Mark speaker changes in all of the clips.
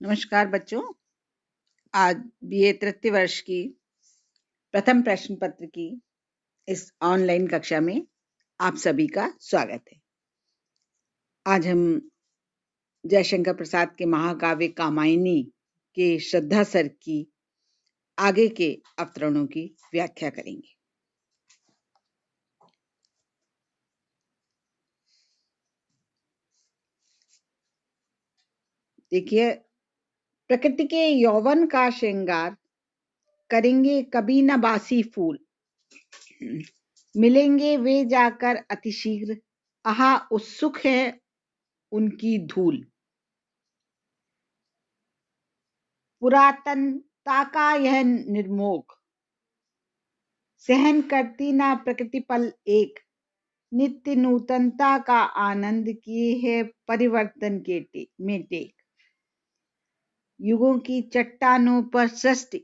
Speaker 1: नमस्कार बच्चों। आज बीए तृतीय वर्ष की प्रथम प्रश्न पत्र की इस ऑनलाइन कक्षा में आप सभी का स्वागत है। आज हम जयशंकर प्रसाद के महाकाव्य कामायनी के श्रद्धा सर की आगे के अवतरणों की व्याख्या करेंगे। देखिए, प्रकृति के यौवन का श्रृंगार करेंगे कभी न बासी फूल, मिलेंगे वे जाकर अतिशीघ्र, आहा उत्सुक है उनकी धूल। पुरातनता का यह निर्मोह सहन करती ना प्रकृति पल एक, नित्य नूतनता का आनंद किए है परिवर्तन के में टेक। युगों की चट्टानों पर सृष्टि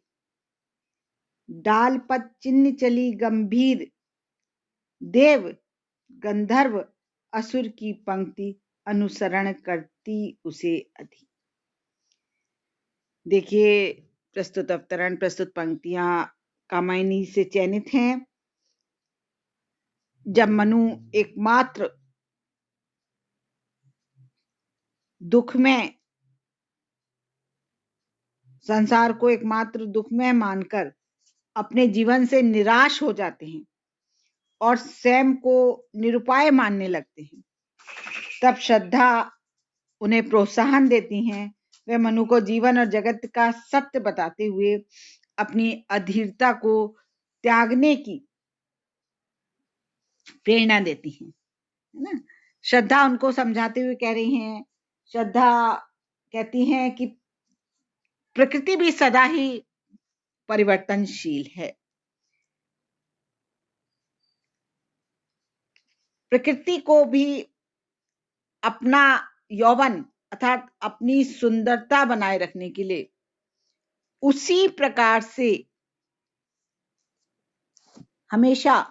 Speaker 1: डाल पद चिन्ह चली गंभीर, देव गंधर्व असुर की पंक्ति अनुसरण करती उसे अधि। देखिए, प्रस्तुत अवतरण प्रस्तुत पंक्तियां कामायनी से चयनित हैं। जब मनु एकमात्र दुख में संसार को एकमात्र दुख में मानकर अपने जीवन से निराश हो जाते हैं और स्वयं को निरुपाय मानने लगते हैं, तब श्रद्धा उन्हें प्रोत्साहन देती हैं। वे मनु को जीवन और जगत का सत्य बताते हुए अपनी अधीरता को त्यागने की प्रेरणा देती हैं, है ना। श्रद्धा उनको समझाते हुए कह रही हैं, श्रद्धा कहती हैं कि प्रकृति भी सदा ही परिवर्तनशील है। प्रकृति को भी अपना यौवन अर्थात अपनी सुंदरता बनाए रखने के लिए उसी प्रकार से हमेशा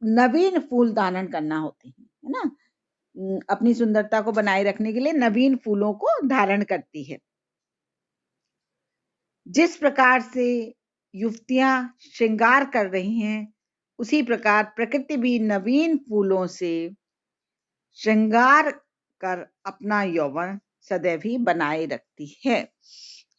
Speaker 1: नवीन फूल धारण करना होते हैं, है ना। अपनी सुंदरता को बनाए रखने के लिए नवीन फूलों को धारण करती है। जिस प्रकार से युवतियां श्रृंगार कर रही हैं, उसी प्रकार प्रकृति भी नवीन फूलों से श्रृंगार कर अपना यौवन सदैव ही बनाए रखती है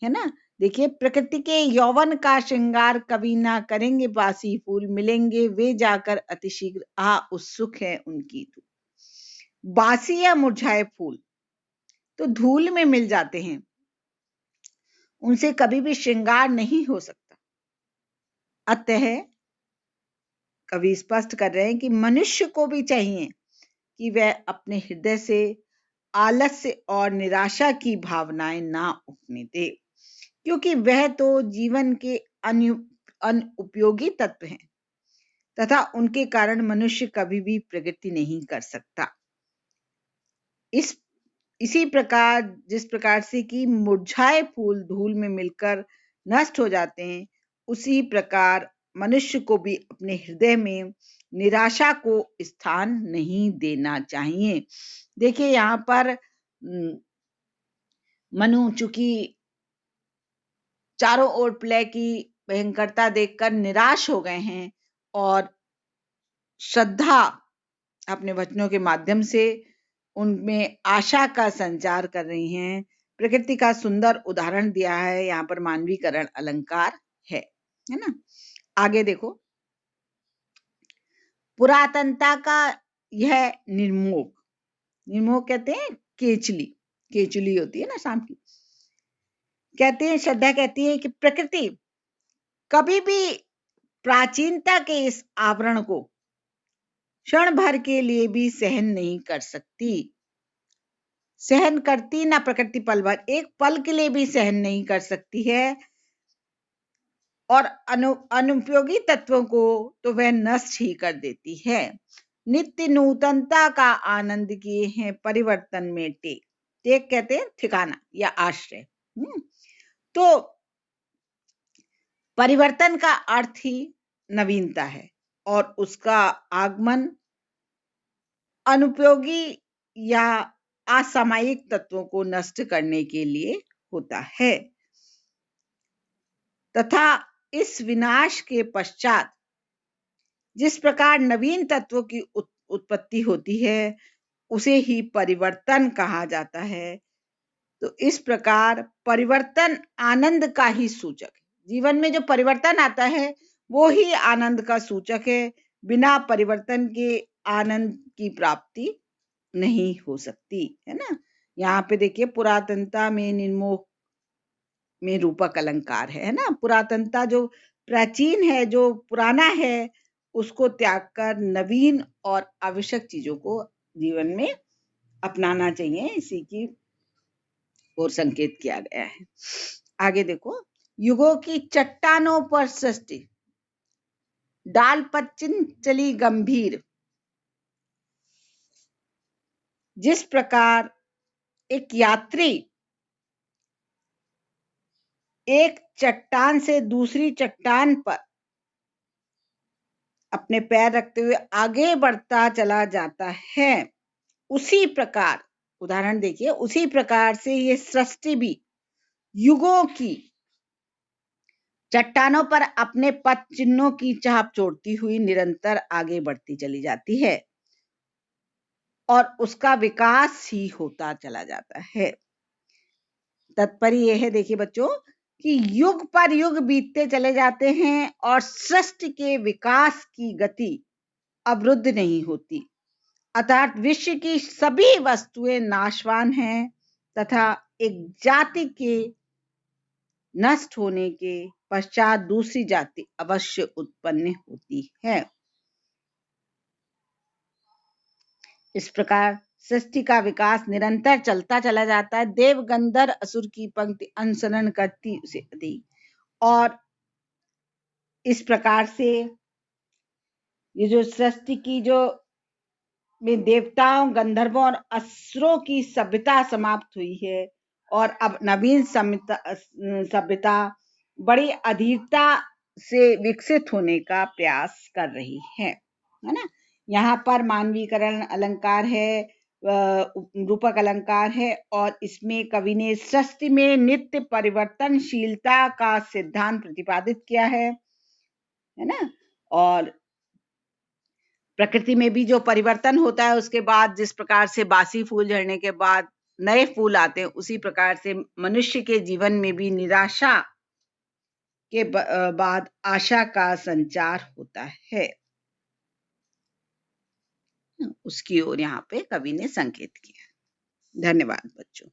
Speaker 1: ना। देखिए, प्रकृति के यौवन का श्रृंगार कभी ना करेंगे बासी फूल, मिलेंगे वे जाकर अतिशीघ्र, आ उत्सुक है उनकी धूल। बासी या मुरझाए फूल तो धूल में मिल जाते हैं, उनसे कभी भी श्रृंगार नहीं हो सकता। अतः कवि स्पष्ट कर रहे हैं कि मनुष्य को भी चाहिए कि वह अपने हृदय से आलस्य और निराशा की भावनाएं ना उठने दे, क्योंकि वह तो जीवन के अनुपयोगी तत्व हैं तथा उनके कारण मनुष्य कभी भी प्रगति नहीं कर सकता। इसी प्रकार जिस प्रकार से कि मुरझाए फूल धूल में मिलकर नष्ट हो जाते हैं, उसी प्रकार मनुष्य को भी अपने हृदय में निराशा को स्थान नहीं देना चाहिए। देखिए, यहाँ पर मनु चूंकि चारों ओर प्रलय की भयंकरता देखकर निराश हो गए हैं और श्रद्धा अपने वचनों के माध्यम से उनमें आशा का संचार कर रही हैं। प्रकृति का सुंदर उदाहरण दिया है, यहाँ पर मानवीकरण अलंकार है ना। आगे देखो, पुरातनता का यह निर्मोह कहते हैं केचुली होती है ना शाम की। कहते हैं, श्रद्धा कहती है कि प्रकृति कभी भी प्राचीनता के इस आवरण को क्षण भर के लिए भी सहन नहीं कर सकती। सहन करती ना प्रकृति पल भर, एक पल के लिए भी सहन नहीं कर सकती है, और अनुपयोगी तत्वों को तो वह नष्ट ही कर देती है। नित्य नूतनता का आनंद किए हैं परिवर्तन में टेक कहते हैं ठिकाना या आश्रय। तो परिवर्तन का अर्थ ही नवीनता है और उसका आगमन अनुपयोगी या असामयिक तत्वों को नष्ट करने के लिए होता है तथा इस विनाश के पश्चात जिस प्रकार नवीन तत्वों की उत्पत्ति होती है उसे ही परिवर्तन कहा जाता है। तो इस प्रकार परिवर्तन आनंद का ही सूचक है। जीवन में जो परिवर्तन आता है वो ही आनंद का सूचक है। बिना परिवर्तन के आनंद की प्राप्ति नहीं हो सकती, है ना। यहाँ पे देखिए पुरातनता में निर्मोह में रूपक अलंकार है ना। पुरातनता जो प्राचीन है, जो पुराना है, उसको त्याग कर नवीन और आवश्यक चीजों को जीवन में अपनाना चाहिए। इसी की और संकेत किया गया है। आगे देखो, युगों की चट्टानों पर सृष्टि डाल पच्चिन चली गंभीर। जिस प्रकार एक यात्री एक चट्टान से दूसरी चट्टान पर अपने पैर रखते हुए आगे बढ़ता चला जाता है, उसी प्रकार उदाहरण देखिए, उसी प्रकार से ये सृष्टि भी युगों की चट्टानों पर अपने पद चिन्हों की छाप छोड़ती हुई निरंतर आगे बढ़ती चली जाती है और उसका विकास ही होता चला जाता है। तात्पर्य यह है देखिए बच्चों कि युग पर युग बीतते चले जाते हैं और सृष्टि के विकास की गति अवरुद्ध नहीं होती। अर्थात विश्व की सभी वस्तुएं नाशवान हैं तथा एक जाति के नष्ट होने के पश्चात दूसरी जाति अवश्य उत्पन्न होती है। इस प्रकार सृष्टि का विकास निरंतर चलता चला जाता है। देव गंधर्व असुर की पंक्ति अनुसरण करती उसे अधिक, और इस प्रकार से ये जो सृष्टि की जो में देवताओं, गंधर्वों और असुरों की सभ्यता समाप्त हुई है और अब नवीन सभ्यता बड़ी अधीरता से विकसित होने का प्रयास कर रही है ना। यहाँ पर मानवीकरण अलंकार है, रूपक अलंकार है और इसमें कवि ने सृष्टि में नित्य परिवर्तनशीलता का सिद्धांत प्रतिपादित किया है ना। और प्रकृति में भी जो परिवर्तन होता है उसके बाद जिस प्रकार से बासी फूल झड़ने के बाद नए फूल आते हैं, उसी प्रकार से मनुष्य के जीवन में भी निराशा के बाद आशा का संचार होता है। उसकी ओर यहाँ पे कवि ने संकेत किया। धन्यवाद बच्चों।